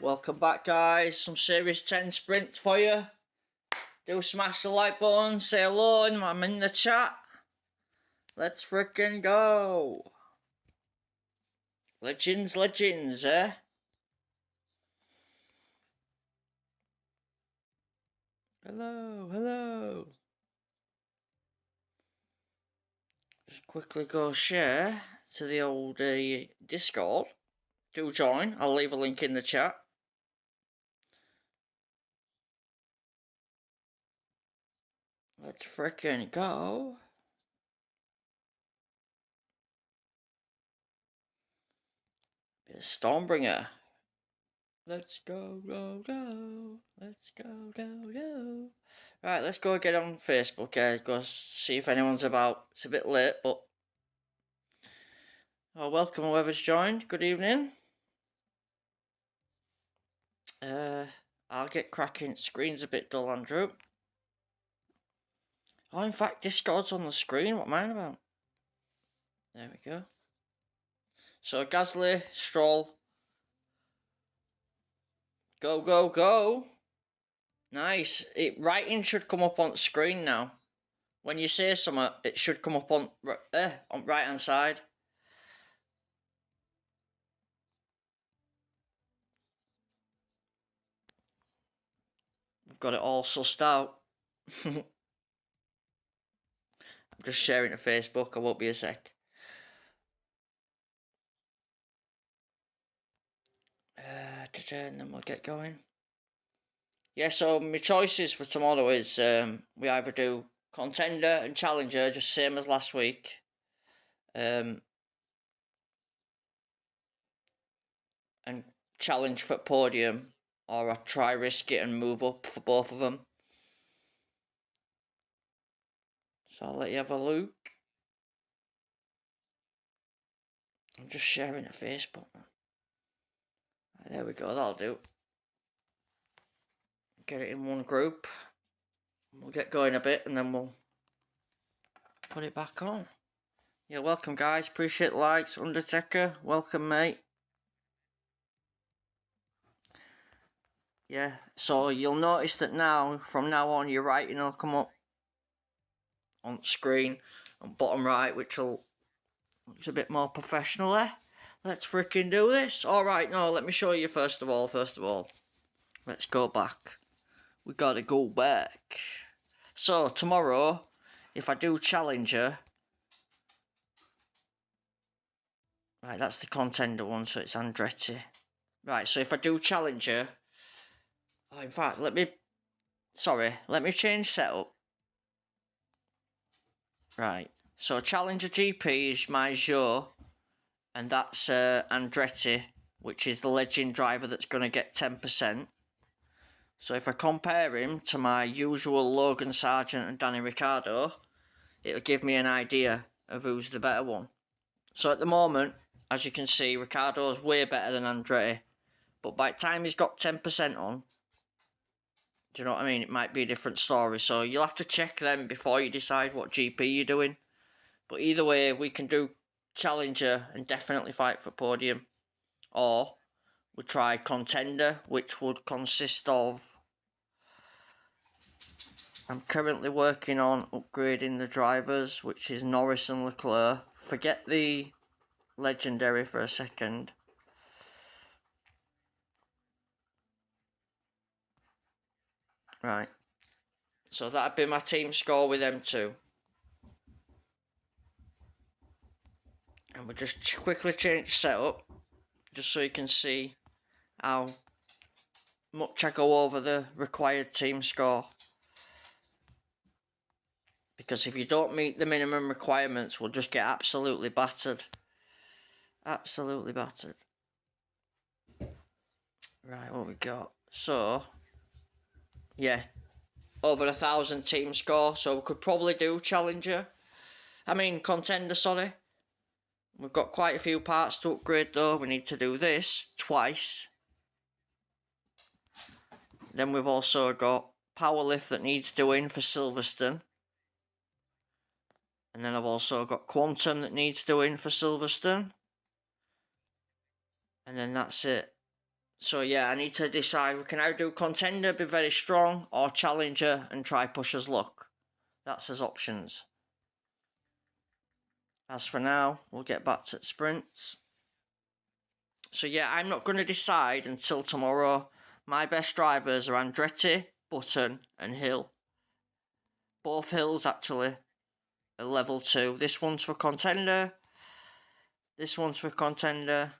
Welcome back, guys. Some Series 10 sprints for you. Do smash the like button, say hello, and I'm in the chat. Let's frickin' go. Legends, eh? Hello. Just quickly go share to the old Discord. Do join. I'll leave a link in the chat. Let's frickin' go. Bit of Stormbringer. Let's go. Let's go. Right, let's go get on Facebook. Go see if anyone's about. It's a bit late, but welcome whoever's joined. Good evening. I'll get cracking. Screen's a bit dull, Andrew. Oh, in fact, Discord's on the screen. What am I on about? There we go. So, Gasly, Stroll. Go. Nice. Writing should come up on the screen now. When you say something, it should come up on right hand side. I've got it all sussed out. I'm just sharing to Facebook. I won't be a sec. And then we'll get going. Yeah, so my choices for tomorrow is we either do Contender and Challenger, just same as last week. And challenge for podium, or I try risk it and move up for both of them. So I'll let you have a look. I'm just sharing a Facebook. There we go, that'll do. Get it in one group. We'll get going a bit and then we'll put it back on. Yeah, welcome guys, appreciate the likes. Undertaker, welcome mate. Yeah, so you'll notice that now, from now on, your writing will come up on screen on bottom right, which will looks a bit more professional there. Let's freaking do this. Alright, no, let me show you first of all. Let's go back. We gotta go back. So, tomorrow, if I do Challenger... Right, that's the Contender one, so it's Andretti. Right, so if I do Challenger... Oh, in fact, let me change setup. Right, so Challenger GP is my Joe, and that's Andretti, which is the legend driver that's going to get 10%. So if I compare him to my usual Logan Sargent and Danny Ricciardo, it'll give me an idea of who's the better one. So at the moment, as you can see, Ricciardo's way better than Andretti, but by the time he's got 10% on, do you know what I mean? It might be a different story. So you'll have to check them before you decide what GP you're doing. But either way, we can do Challenger and definitely fight for podium. Or we'll try Contender, which would consist of... I'm currently working on upgrading the drivers, which is Norris and Leclerc. Forget the legendary for a second. Right. So that'd be my team score with them two. And we'll just quickly change setup, just so you can see how much I go over the required team score. Because if you don't meet the minimum requirements, we'll just get absolutely battered. Absolutely battered. Right, what we got? So, yeah, over 1,000 team score. So we could probably do challenger. I mean contender, sorry. We've got quite a few parts to upgrade though. We need to do this twice. Then we've also got powerlift that needs doing for Silverstone. And then I've also got quantum that needs doing for Silverstone. And then that's it. So yeah, I need to decide. We can either do contender, be very strong, or challenger and try pusher's luck. That's as options. As for now, we'll get back to sprints. So yeah, I'm not going to decide until tomorrow. My best drivers are Andretti, Button and Hill. Both Hills actually are level 2. This one's for contender. This one's for contender.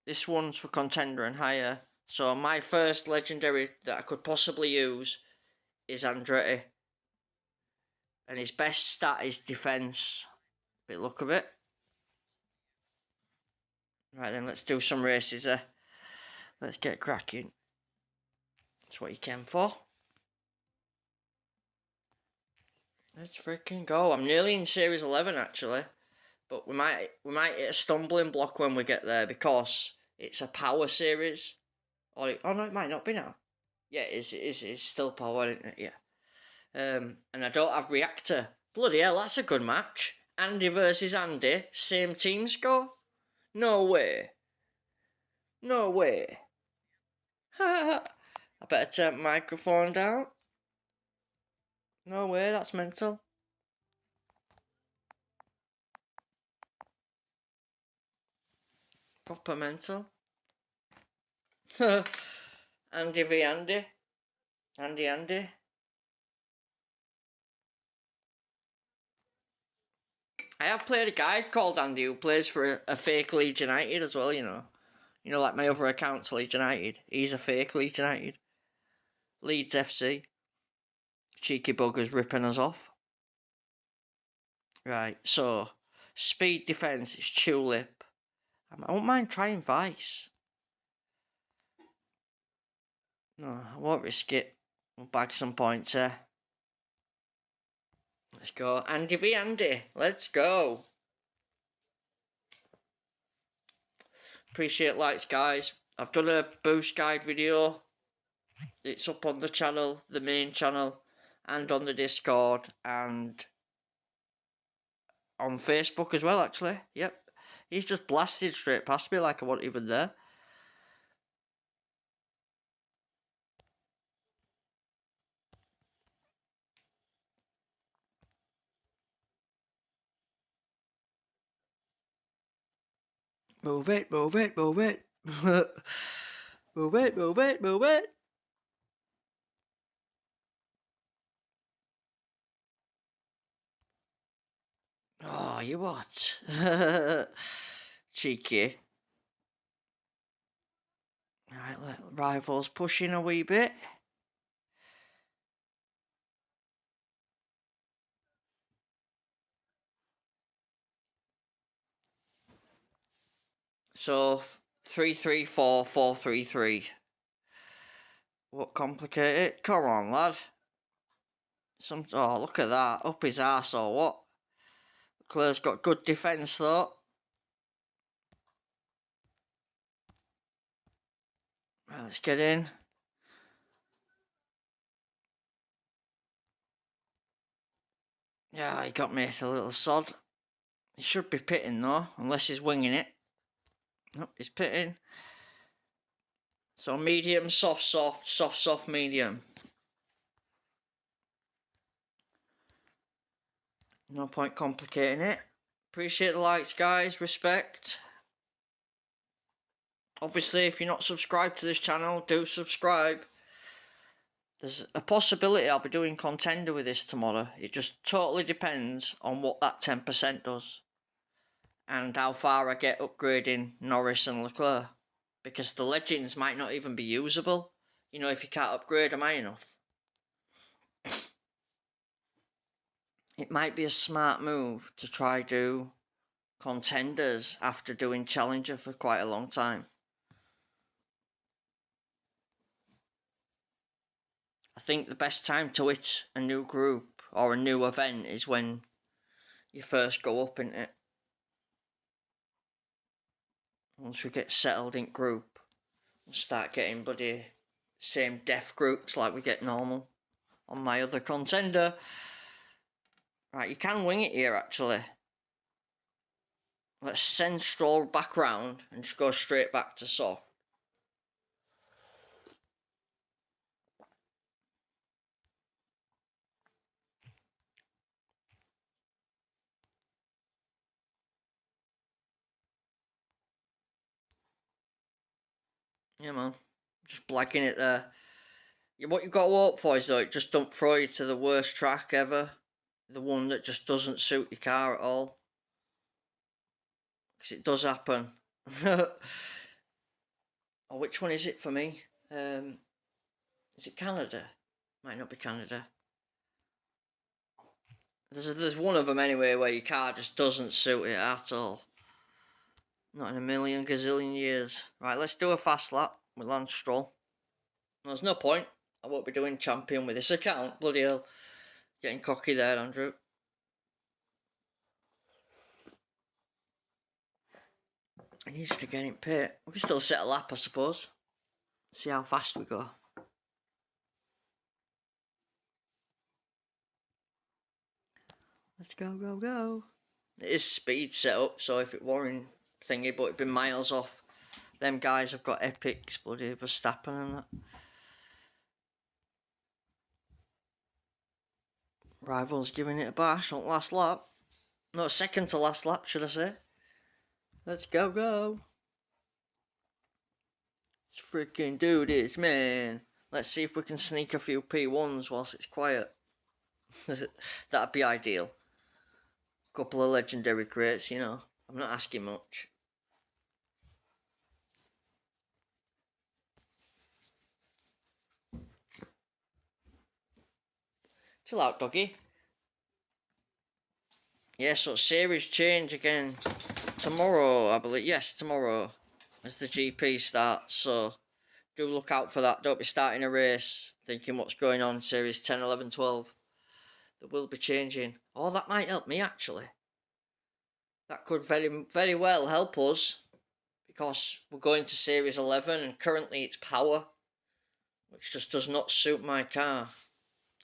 This one's for contender and higher. So my first legendary that I could possibly use is Andretti. And his best stat is defense. Bit look of it. Right then, let's do some races there. Let's get cracking. That's what you came for. Let's freaking go. I'm nearly in Series 11 actually. But we might hit a stumbling block when we get there because it's a power series. Or oh no, it might not be now. Yeah, it's still power, isn't it? Yeah. And I don't have reactor. Bloody hell, that's a good match. Andy versus Andy, same team score? No way. No way. I better turn my microphone down. No way, that's mental. Proper mental. Andy v Andy. Andy. I have played a guy called Andy who plays for a fake Leeds United as well, you know. You know, like my other account's Leeds United. He's a fake Leeds United. Leeds FC. Cheeky buggers ripping us off. Right, so speed defence is Tulip. I won't mind trying Vice. No, I won't risk it. We'll bag some points here. Let's go. Andy v Andy. Let's go. Appreciate likes, guys. I've done a boost guide video. It's up on the channel, the main channel, and on the Discord, and on Facebook as well, actually. Yep. He's just blasted straight past me like I wasn't even there. Move it, move it, move it. Move it, move it, move it. Oh, you what? Cheeky. Right, let rivals push in a wee bit. So 3-3-4, 4-3-3. What complicate it? Come on, lad. Oh, look at that. Up his arse or what? Claire's got good defence though. Right, let's get in. Yeah, he got me a little sod. He should be pitting though, unless he's winging it. Nope, he's pitting. So medium, soft, medium. No point complicating it. Appreciate the likes, guys. Respect. Obviously, if you're not subscribed to this channel, do subscribe. There's a possibility I'll be doing contender with this tomorrow. It just totally depends on what that 10% does. And how far I get upgrading Norris and Leclerc. Because the legends might not even be usable. You know, if you can't upgrade them high enough. It might be a smart move to try do contenders after doing Challenger for quite a long time. I think the best time to hit a new group or a new event is when you first go up in it. Once we get settled in group, we'll start getting bloody same death groups like we get normal on my other contender. Right, you can wing it here actually. Let's send Stroll back round and just go straight back to soft. Yeah, man. Just blagging it there. What you've got to hope for is though, it just don't throw you to the worst track ever. The one that just doesn't suit your car at all. Because it does happen. Oh, which one is it for me? Is it Canada? Might not be Canada. There's one of them anyway where your car just doesn't suit it at all. Not in a million gazillion years. Right, let's do a fast lap with Lance Stroll. There's no point. I won't be doing champion with this account. Bloody hell. Getting cocky there, Andrew. He needs to get in pit. We can still set a lap, I suppose. See how fast we go. Let's go, go, go. It is speed set up, so if it weren't thingy, but it'd been miles off. Them guys have got epics, bloody Verstappen and that. Rivals giving it a bash on last lap. No, second to last lap, should I say. Let's go, go. Let's freaking do this, man. Let's see if we can sneak a few P1s whilst it's quiet. That'd be ideal. Couple of legendary crates, you know. I'm not asking much. Chill out, doggy. Yeah, so series change again tomorrow, I believe. Yes, tomorrow as the GP starts. So do look out for that. Don't be starting a race thinking what's going on. Series 10, 11, 12. That will be changing. Oh, that might help me actually. That could very well help us. Because we're going to Series 11 and currently it's power. Which just does not suit my car.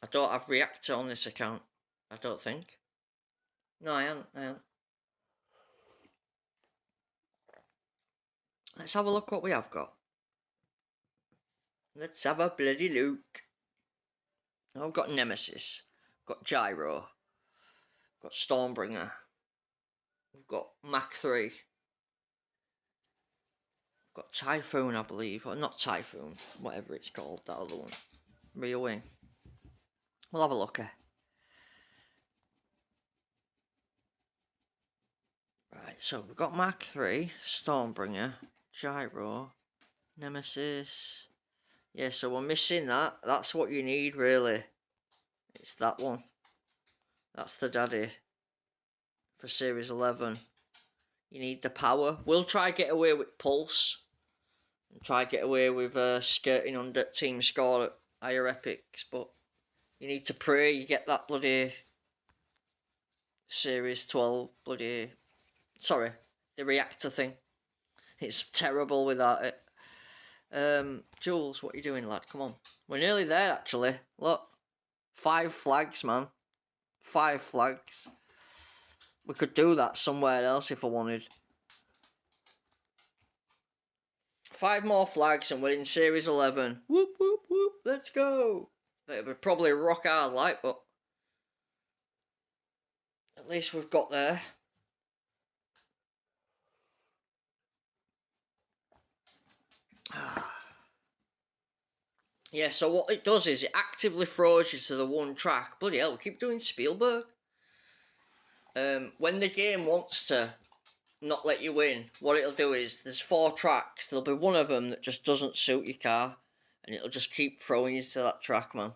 I don't have reactor on this account. I don't think. No, I haven't. Let's have a look what we have got. Let's have a bloody look. Oh, I've got Nemesis. Got Gyro. Got Stormbringer. We've got Mach 3. Got Typhoon, I believe. Or not Typhoon. Whatever it's called. That other one. Rear wing. We'll have a look here. Right, so we've got Mach 3, Stormbringer, Gyro, Nemesis. Yeah, so we're missing that. That's what you need, really. It's that one. That's the daddy for Series 11. You need the power. We'll try get away with Pulse. And try get away with skirting under team score at higher epics. But you need to pray you get that bloody Series 12 bloody... Sorry, the reactor thing. It's terrible without it. Jules, what are you doing, lad? Come on. We're nearly there, actually. Look. 5 flags, man. 5 flags. We could do that somewhere else if I wanted. 5 more flags and we're in Series 11. Whoop, whoop, whoop. Let's go. It would probably rock hard like, but at least we've got there. Yeah, so what it does is it actively throws you to the one track. Bloody hell, we keep doing Spielberg. When the game wants to not let you in, what it'll do is there's 4 tracks. There'll be one of them that just doesn't suit your car, and it'll just keep throwing you to that track, man.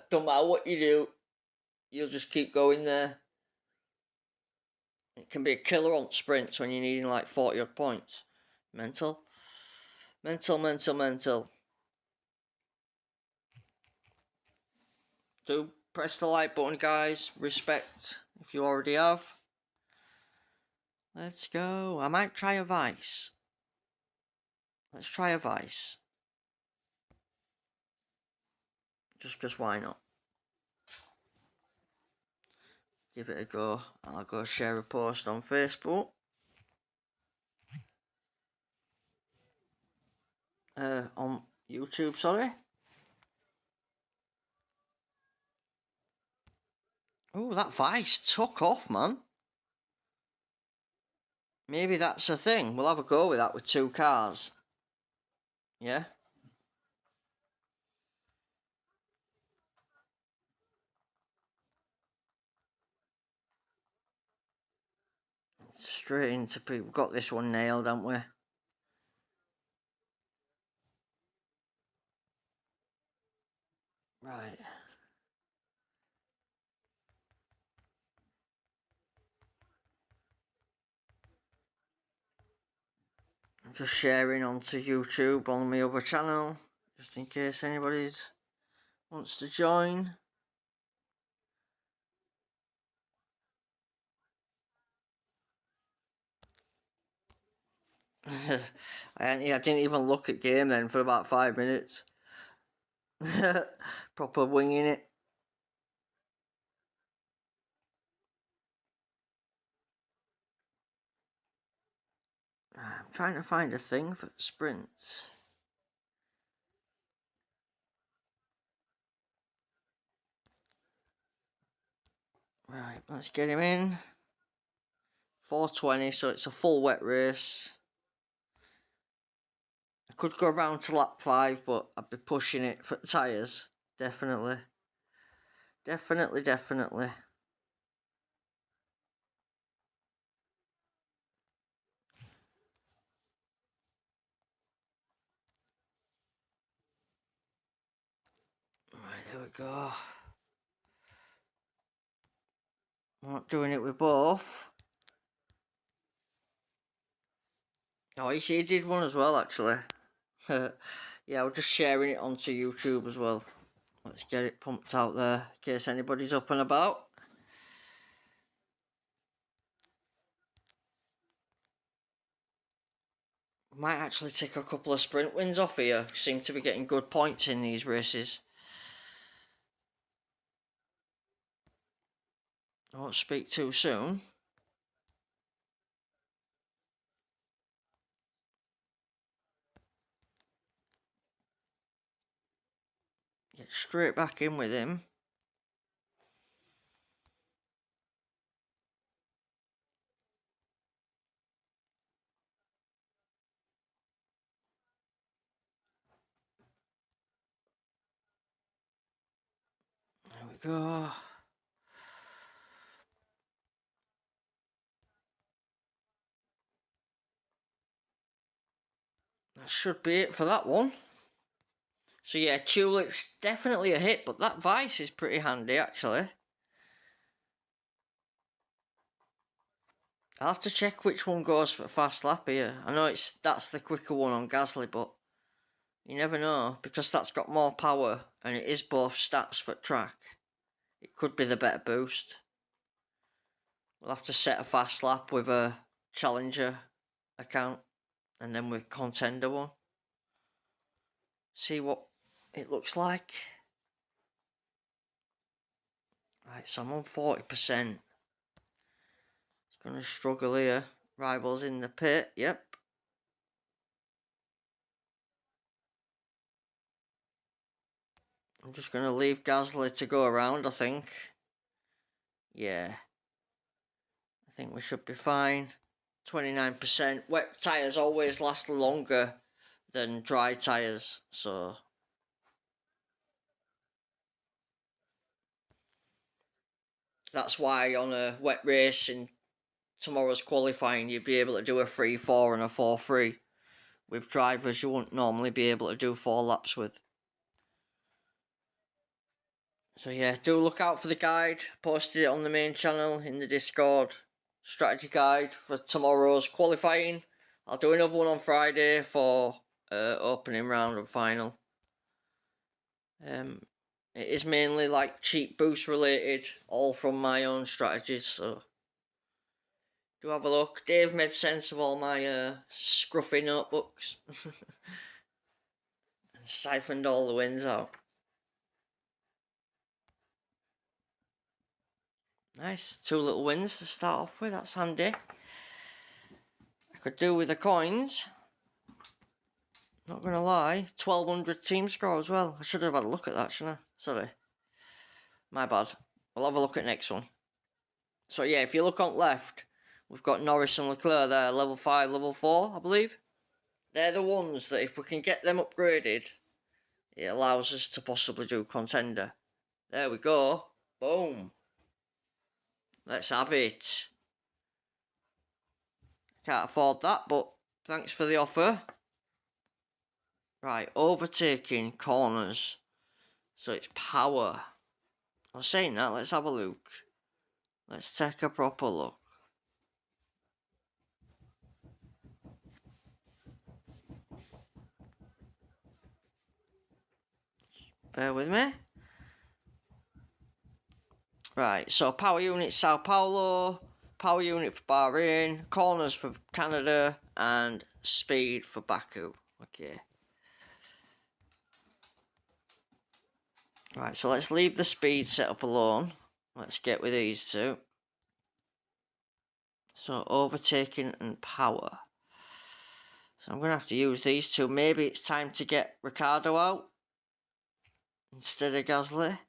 Don't matter what you do, you'll just keep going there. It can be a killer on sprints when you're needing like 40 odd points. Mental. Mental. Do press the like button, guys. Respect if you already have. Let's go. I might try a vice. Let's try a vice. Just because why not? Give it a go. I'll go share a post on Facebook. On YouTube, sorry. Oh, that vice took off, man. Maybe that's a thing. We'll have a go with that with 2 cars. Yeah? Straight into people. We've got this one nailed, haven't we? Right. I'm just sharing onto YouTube on my other channel, just in case anybody wants to join. I didn't even look at game then for about 5 minutes. Proper winging it. I'm trying to find a thing for sprints. Right, let's get him in. 4:20, so it's a full wet race. I could go around to lap 5, but I'd be pushing it for tyres. Definitely. Definitely. Right, there we go. I'm not doing it with both. Oh, he did one as well, actually. Yeah, I'm just sharing it onto YouTube as well. Let's get it pumped out there, in case anybody's up and about. Might actually take a couple of sprint wins off here. Seem to be getting good points in these races. I won't speak too soon. Get straight back in with him. There we go. That should be it for that one. So yeah, Tulip's definitely a hit, but that vice is pretty handy actually. I'll have to check which one goes for fast lap here. I know that's the quicker one on Gasly, but you never know, because that's got more power and it is both stats for track. It could be the better boost. We'll have to set a fast lap with a challenger account and then with contender one. See what it looks like. Right, so I'm on 40%. It's going to struggle here. Rivals in the pit, yep. I'm just going to leave Gasly to go around, I think. Yeah. I think we should be fine. 29%. Wet tyres always last longer than dry tyres, so That's why on a wet race in tomorrow's qualifying, you'd be able to do a 3-4 and a 4-3 with drivers you wouldn't normally be able to do 4 laps with. So yeah, do look out for the guide. Posted it on the main channel in the Discord. Strategy guide for tomorrow's qualifying. I'll do another one on Friday for opening round and final. It is mainly like cheap boost related, all from my own strategies, so do have a look. Dave made sense of all my scruffy notebooks and siphoned all the wins out. Nice, 2 little wins to start off with, that's handy. I could do with the coins, not gonna lie. 1200 team score as well. I should have had a look at that, shouldn't I? Sorry, my bad. We'll have a look at next one. So yeah, if you look on left, we've got Norris and Leclerc there, level 5, level 4, I believe. They're the ones that if we can get them upgraded, it allows us to possibly do contender. There we go. Boom. Let's have it. Can't afford that, but thanks for the offer. Right, overtaking corners. So it's power. I was saying that, let's have a look. Let's take a proper look. Bear with me. Right, so power unit Sao Paulo, power unit for Bahrain, corners for Canada, and speed for Baku. Okay. Right, so let's leave the speed setup alone. Let's get with these two. So overtaking and power. So I'm going to have to use these two. Maybe it's time to get Ricardo out instead of Gasly.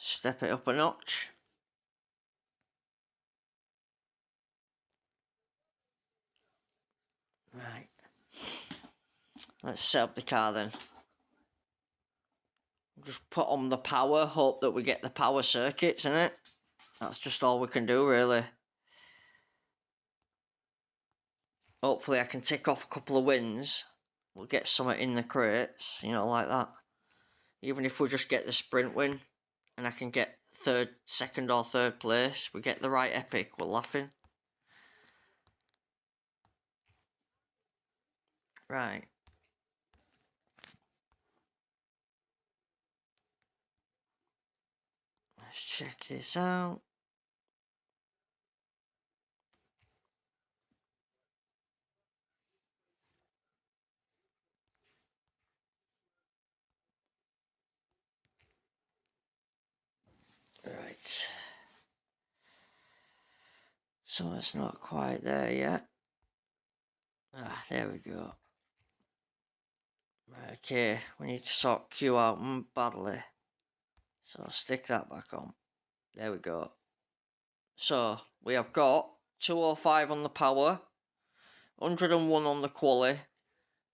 Step it up a notch. Right. Let's set up the car then. Just put on the power, hope that we get the power circuits in it. That's just all we can do really. Hopefully I can tick off a couple of wins. We'll get something in the crates, you know, like that. Even if we just get the sprint win and I can get second or third place, we get the right epic, we're laughing. Right. Let's check this out. Right. So it's not quite there yet. Ah, there we go. Right, okay, we need to sort Q out badly. So stick that back on. There we go. So we have got 205 on the power, 101 on the quali,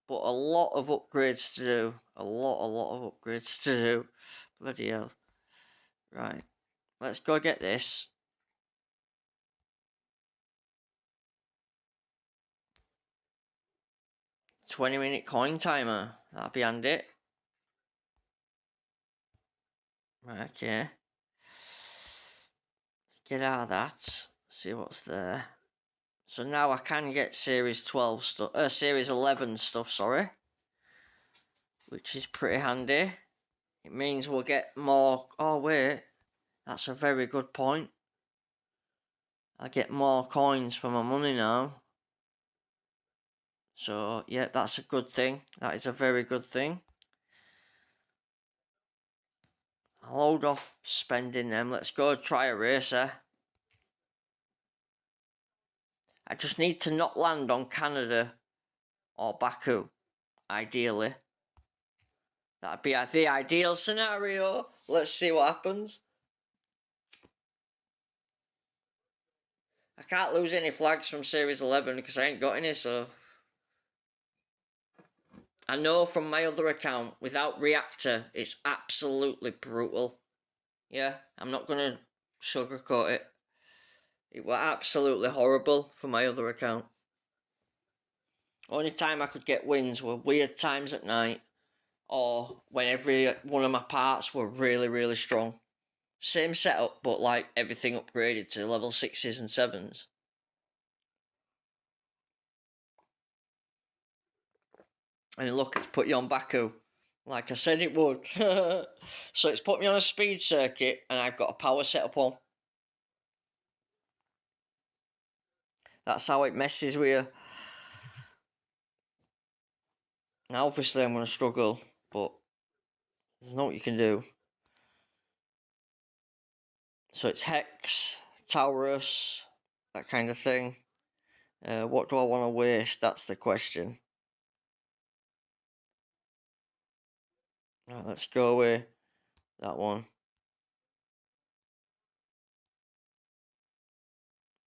but a lot of upgrades to do. A lot of upgrades to do. Bloody hell. Right, let's go get this. $20-minute coin timer. That'll be handy. Right, okay. Let's get out of that. See what's there. So now I can get Series 12 stuff, Series 11 stuff, sorry. Which is pretty handy. It means we'll get more, oh wait, that's a very good point. I get more coins for my money now. So yeah, that's a good thing. That is a very good thing. I'll hold off spending them. Let's go try a racer. I just need to not land on Canada or Baku, ideally. That'd be the ideal scenario. Let's see what happens. I can't lose any flags from Series 11 because I ain't got any, so... I know from my other account, without reactor, it's absolutely brutal. Yeah, I'm not going to sugarcoat it. It was absolutely horrible for my other account. Only time I could get wins were weird times at night, or when every one of my parts were really, really strong. Same setup, but like everything upgraded to level 6s and 7s. And look, it's put you on Baku, like I said it would. So it's put me on a speed circuit, and I've got a power setup on. That's how it messes with you. Now, obviously, I'm going to struggle, but there's not what you can do. So it's Hex, Taurus, that kind of thing. What do I want to waste? That's the question. Right, let's go with that one.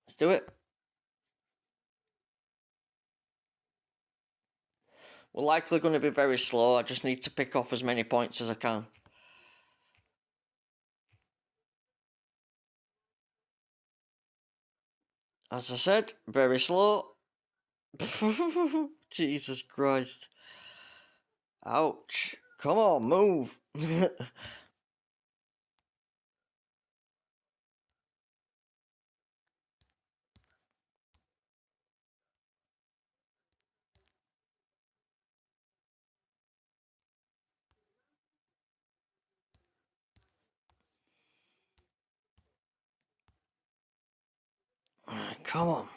Let's do it. We're likely going to be very slow. I just need to pick off as many points as I can. As I said, very slow. Jesus Christ. Ouch. Come on, move. Come on.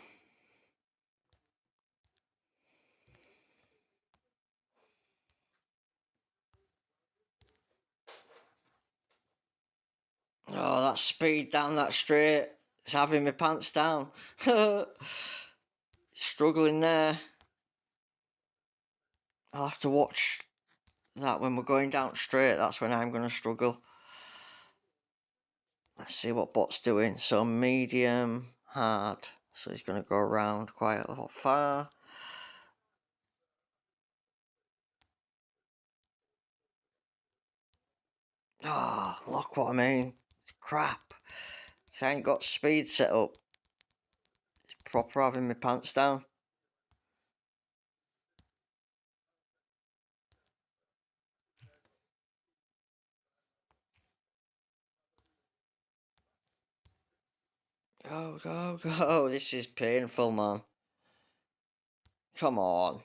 Oh, that speed down that straight. It's having my pants down. Struggling there. I'll have to watch that when we're going down straight. That's when I'm going to struggle. Let's see what bot's doing. So medium, hard. So he's going to go around quite a lot far. Oh, look what I mean. It's crap. I ain't got speed set up. It's proper having my pants down. Go, go, go. This is painful, man. Come on.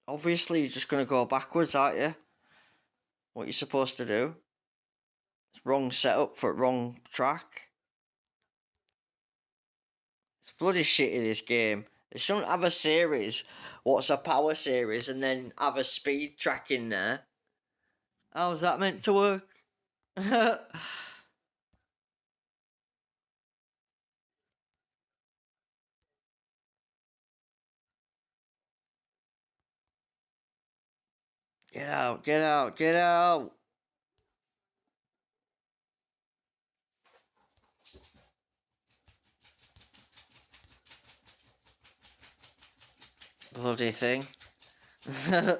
Obviously, you're just going to go backwards, aren't you? What you're supposed to do. It's wrong setup for wrong track. It's bloody shitty, this game. They shouldn't have a series. What's a power series and then have a speed track in there? How's that meant to work? Get out, get out, get out! Bloody thing. I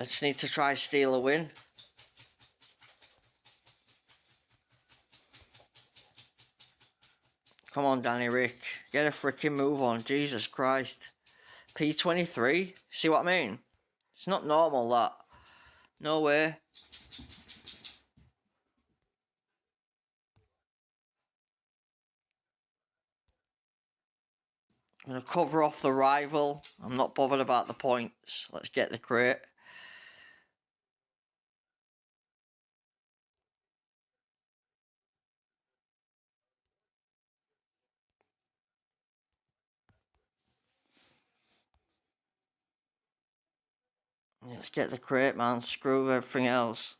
just need to try steal a win. Come on, Danny Rick. Get a freaking move on. Jesus Christ. P23? See what I mean? It's not normal, that. No way. I'm going to cover off the rival. I'm not bothered about the points. Let's get the crate. Let's get the crate, man. Screw everything else.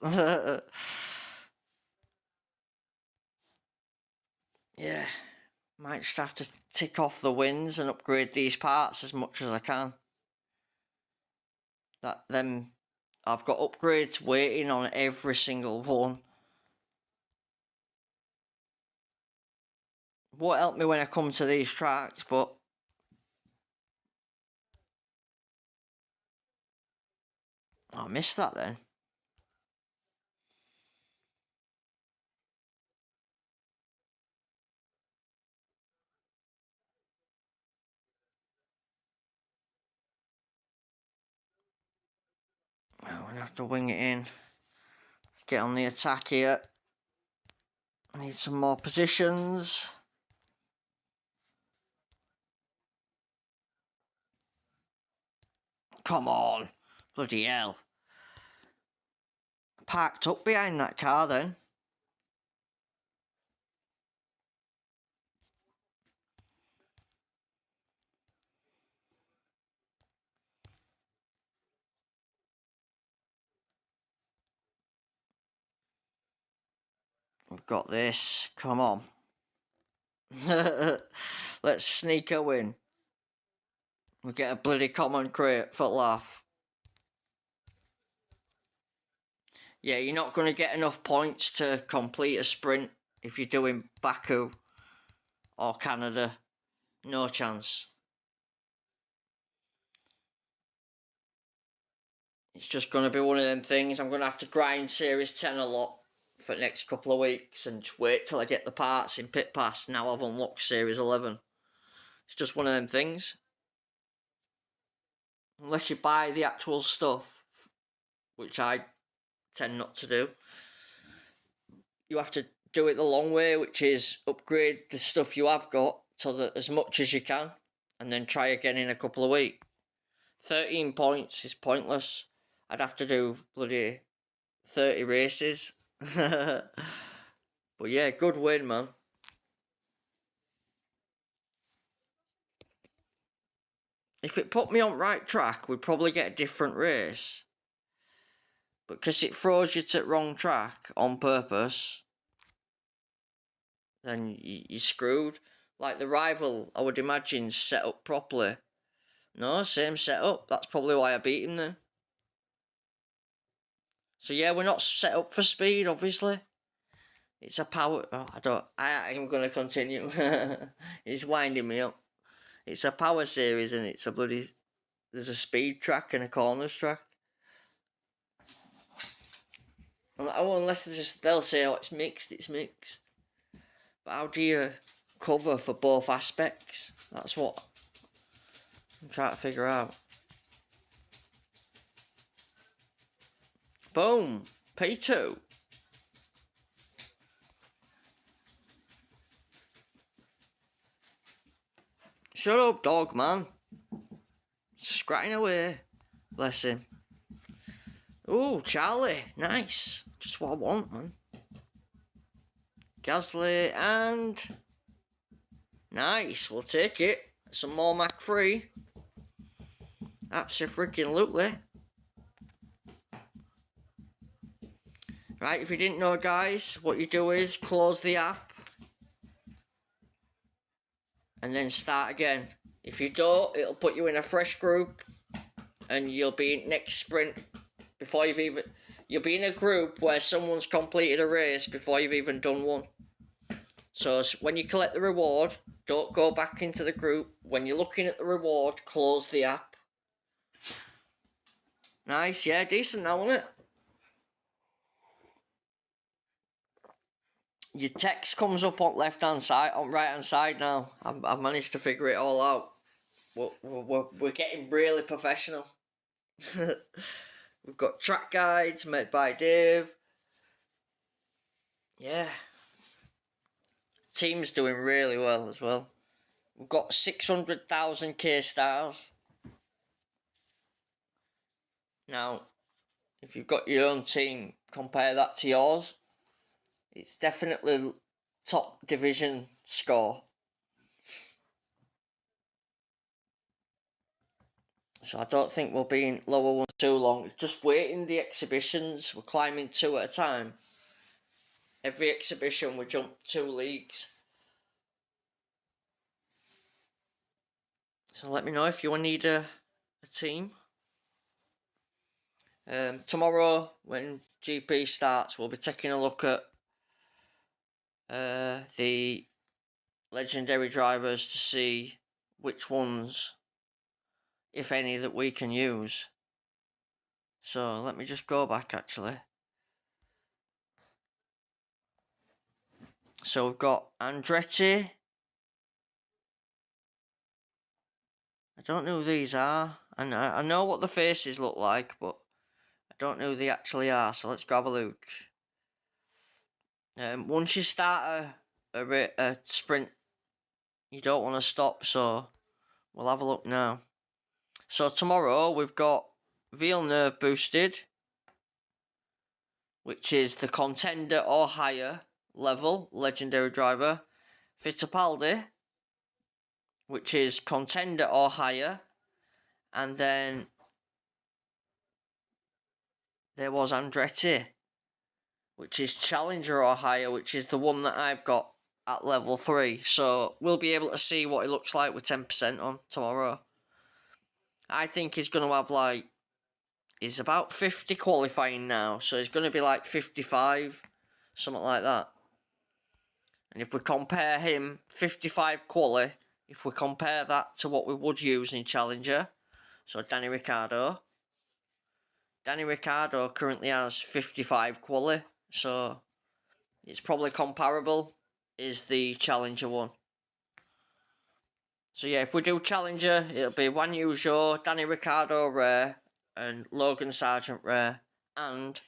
Yeah. Might just have to tick off the wins and upgrade these parts as much as I can. I've got upgrades waiting on every single one. Won't help me when I come to these tracks, but I missed that then. I'm gonna have to wing it in. Let's get on the attack here. I need some more positions. Come on. Bloody hell. Parked up behind that car then. We've got this. Come on. Let's sneak a win. We get a bloody common crate for laugh. Yeah, you're not going to get enough points to complete a sprint if you're doing Baku or Canada. No chance. It's just going to be one of them things. I'm going to have to grind Series 10 a lot for the next couple of weeks and just wait till I get the parts in Pit Pass. Now I've unlocked Series 11. It's just one of them things. Unless you buy the actual stuff, which I tend not to do, you have to do it the long way, which is upgrade the stuff you have got to as much as you can and then try again in a couple of weeks. 13 points is pointless. I'd have to do bloody 30 races. But yeah, good win, man. If it put me on right track, we'd probably get a different race. But because it throws you to the wrong track on purpose, then you're screwed. Like the rival, I would imagine, set up properly. No, same setup. That's probably why I beat him then. So yeah, we're not set up for speed, obviously. It's a power... Oh, I am going to continue. It's winding me up. It's a power series and it's a bloody... There's a speed track and a corners track. Oh, unless they'll say, oh, it's mixed. But how do you cover for both aspects? That's what I'm trying to figure out. Boom! P2. Shut up, dog, man. Scratching away. Bless him. Oh, Charlie. Nice. Just what I want, man. Gasly and... Nice. We'll take it. Some more Mach 3. Absolutely. Right, if you didn't know, guys, what you do is close the app and then start again. If you don't, it'll put you in a fresh group and you'll be in next sprint before you've even... You'll be in a group where someone's completed a race before you've even done one. So when you collect the reward, don't go back into the group. When you're looking at the reward, close the app. Nice, yeah, decent now, isn't it? Your text comes up on left-hand side, on right-hand side now. I've managed to figure it all out. We're getting really professional. We've got track guides made by Dave. Yeah. Team's doing really well as well. We've got 600,000 K stars. Now, if you've got your own team, compare that to yours. It's definitely top division score. So I don't think we'll be in lower one too long. It's just waiting the exhibitions. We're climbing 2 at a time. Every exhibition we jump 2 leagues. So let me know if you need a team. Tomorrow when GP starts, we'll be taking a look at the legendary drivers to see which ones, if any, that we can use. So let me just go back actually. So we've got Andretti. I don't know who these are. And I know what the faces look like, but I don't know who they actually are. So let's go have a look. Once you start a sprint, you don't want to stop. So we'll have a look now. So tomorrow we've got Villeneuve boosted, which is the contender or higher level legendary driver. Fittipaldi, which is contender or higher. And then there was Andretti, which is challenger or higher, which is the one that I've got at level 3. So we'll be able to see what it looks like with 10% on tomorrow. I think he's going to have like, he's about 50 qualifying now, so he's going to be like 55, something like that. And if we compare him, 55 quali, if we compare that to what we would use in Challenger, so Danny Ricciardo currently has 55 quali, so it's probably comparable, is the Challenger one. So yeah, if we do Challenger, it'll be Juan Yu Zhou, Danny Ricciardo rare, and Logan Sargent rare, and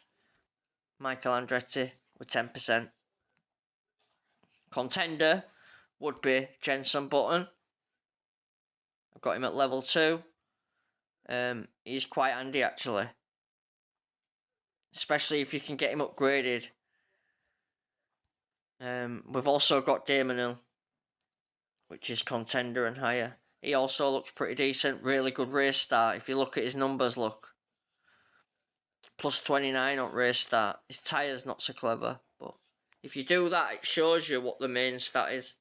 Michael Andretti with 10%. Contender would be Jenson Button. I've got him at level 2. He's quite handy actually, especially if you can get him upgraded. We've also got Damon Hill, which is contender and higher. He also looks pretty decent, really good race start. If you look at his numbers, look. Plus 29 on race start. His tyres not so clever, but if you do that, it shows you what the main stat is.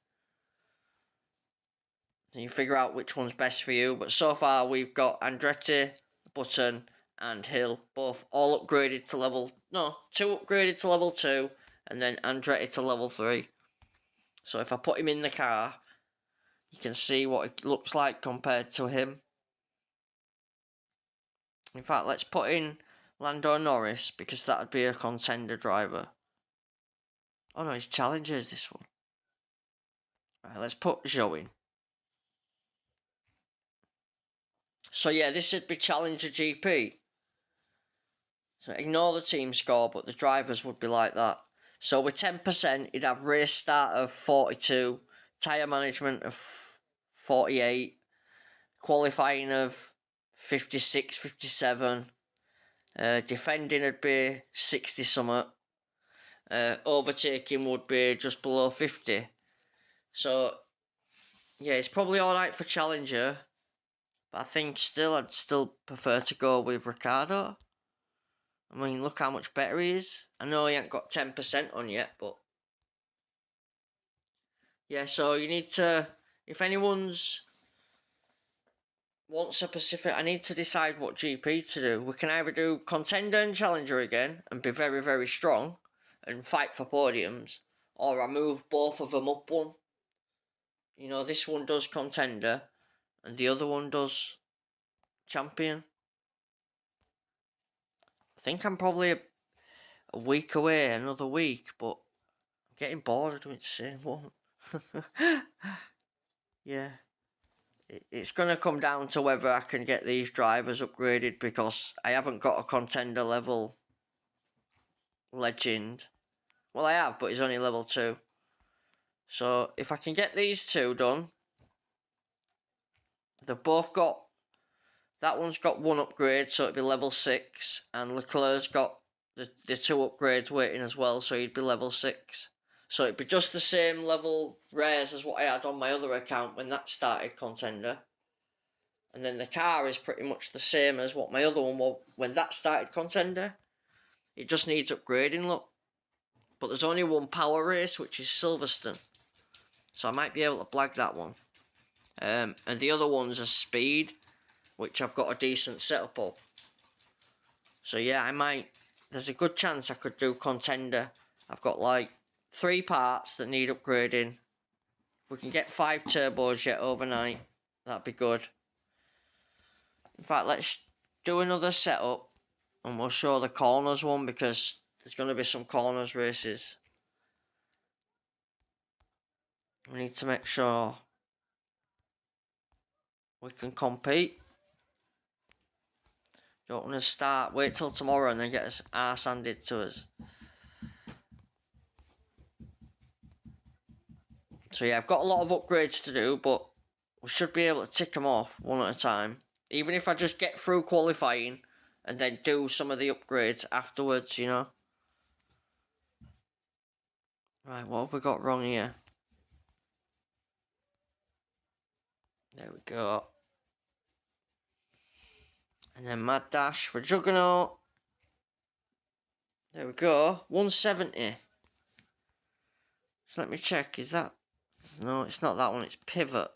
So you figure out which one's best for you. But so far we've got Andretti, Button and Hill, both all upgraded to level... No, 2 upgraded to level 2 and then Andretti to level 3. So if I put him in the car, you can see what it looks like compared to him. In fact, let's put in Lando Norris, because that would be a contender driver. Oh no, his challenger is this one. Right, let's put Zhou in. So yeah, this would be Challenger GP. So ignore the team score, but the drivers would be like that. So with 10%, you'd have race start of 42, tyre management of 48, qualifying of 56, 57, defending would be 60 something, overtaking would be just below 50. So yeah, it's probably alright for Challenger, but I think I'd still prefer to go with Ricciardo. I mean, look how much better he is. I know he ain't got 10% on yet, but... yeah, so you need to... if anyone's... wants a Pacific, I need to decide what GP to do. We can either do Contender and Challenger again, and be very, very strong, and fight for podiums, or I move both of them up one. You know, this one does Contender, and the other one does Champion. I think I'm probably a week away, another week, but I'm getting bored of doing the same one. Yeah. It's going to come down to whether I can get these drivers upgraded, because I haven't got a contender level legend. Well, I have, but he's only level 2. So if I can get these two done, they've both got... that one's got 1 upgrade, so it'd be level 6, and Leclerc's got the 2 upgrades waiting as well, so he'd be level 6. So it'd be just the same level rares as what I had on my other account when that started Contender. And then the car is pretty much the same as what my other one was when that started Contender. It just needs upgrading, look. But there's only 1 power race, which is Silverstone. So I might be able to blag that one. And the other one's a speed, which I've got a decent setup of. So yeah, I might... there's a good chance I could do Contender. I've got like 3 parts that need upgrading. we can get 5 turbos yet overnight, that'd be good. In fact, let's do another setup and we'll show the corners one, because there's going to be some corners races. We need to make sure we can compete. Don't want to wait till tomorrow and then get us arse handed to us. So yeah, I've got a lot of upgrades to do, but we should be able to tick them off one at a time. Even if I just get through qualifying and then do some of the upgrades afterwards, you know. Right, what have we got wrong here? There we go. And then Mad Dash for Juggernaut. There we go. 170. So let me check. Is that... No, it's not that one. It's Pivot.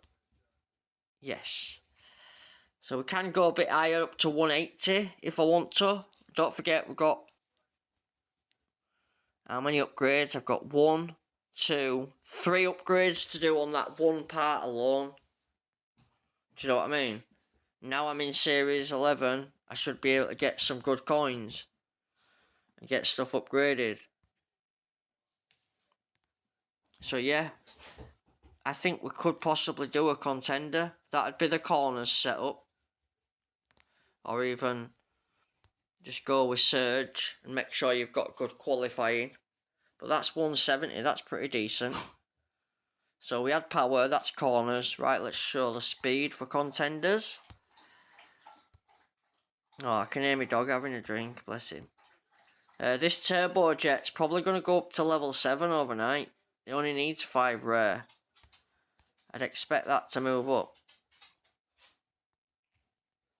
Yes. So we can go a bit higher, up to 180 if I want to. Don't forget, we've got... How many upgrades? I've got 1, 2, 3 upgrades to do on that one part alone. Do you know what I mean? Now I'm in Series 11, I should be able to get some good coins and get stuff upgraded. So yeah, I think we could possibly do a contender. That'd be the corners setup. Or even just go with Surge and make sure you've got good qualifying. But that's 170, that's pretty decent. So we had power, that's corners. Right, let's show the speed for contenders. Oh, I can hear my dog having a drink, bless him. This turbo jet's probably going to go up to level 7 overnight. It only needs 5 rare. I'd expect that to move up.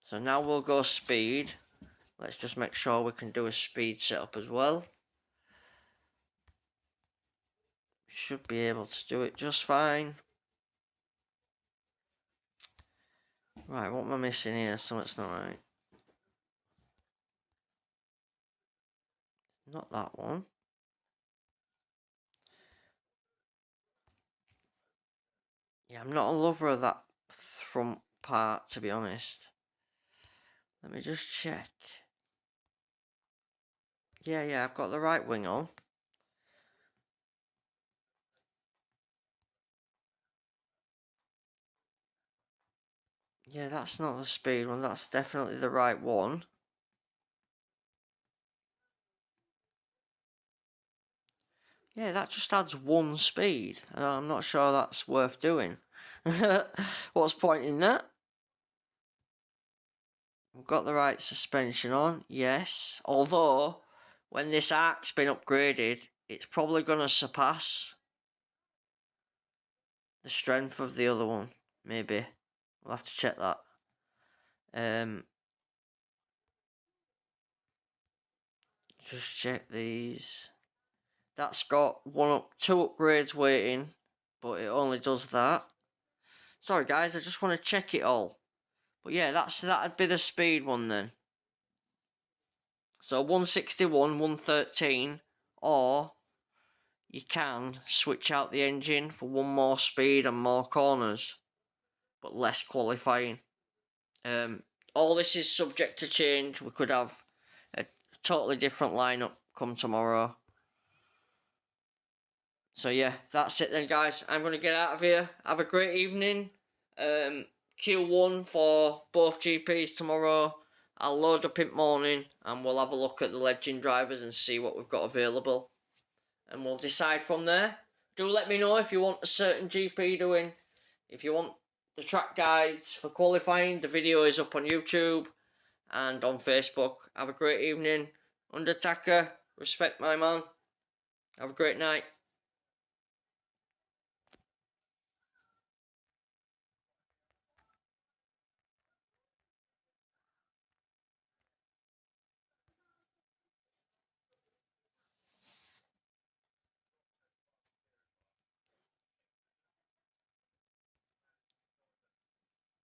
So now we'll go speed. Let's just make sure we can do a speed setup as well. Should be able to do it just fine. Right, what am I missing here? Something's not right. Not that one. Yeah, I'm not a lover of that front part, to be honest. Let me just check. Yeah, I've got the right wing on. Yeah, that's not the speed one. That's definitely the right one. Yeah, that just adds 1 speed. And I'm not sure that's worth doing. What's the point in that? We've got the right suspension on, yes. Although, when this arc's been upgraded, it's probably going to surpass the strength of the other one. Maybe. We'll have to check that. Just check these. That's got 2 upgrades waiting, but it only does that. Sorry guys, I just want to check it all. But yeah, that'd be the speed one then. So 161, 113, or you can switch out the engine for 1 more speed and more corners, but less qualifying. All this is subject to change. We could have a totally different lineup come tomorrow. So yeah, that's it then guys. I'm going to get out of here. Have a great evening. Q1 for both GPs tomorrow. I'll load up in the morning and we'll have a look at the legend drivers and see what we've got available. And we'll decide from there. Do let me know if you want a certain GP doing. If you want the track guides for qualifying, the video is up on YouTube and on Facebook. Have a great evening. Undertaker, respect my man. Have a great night.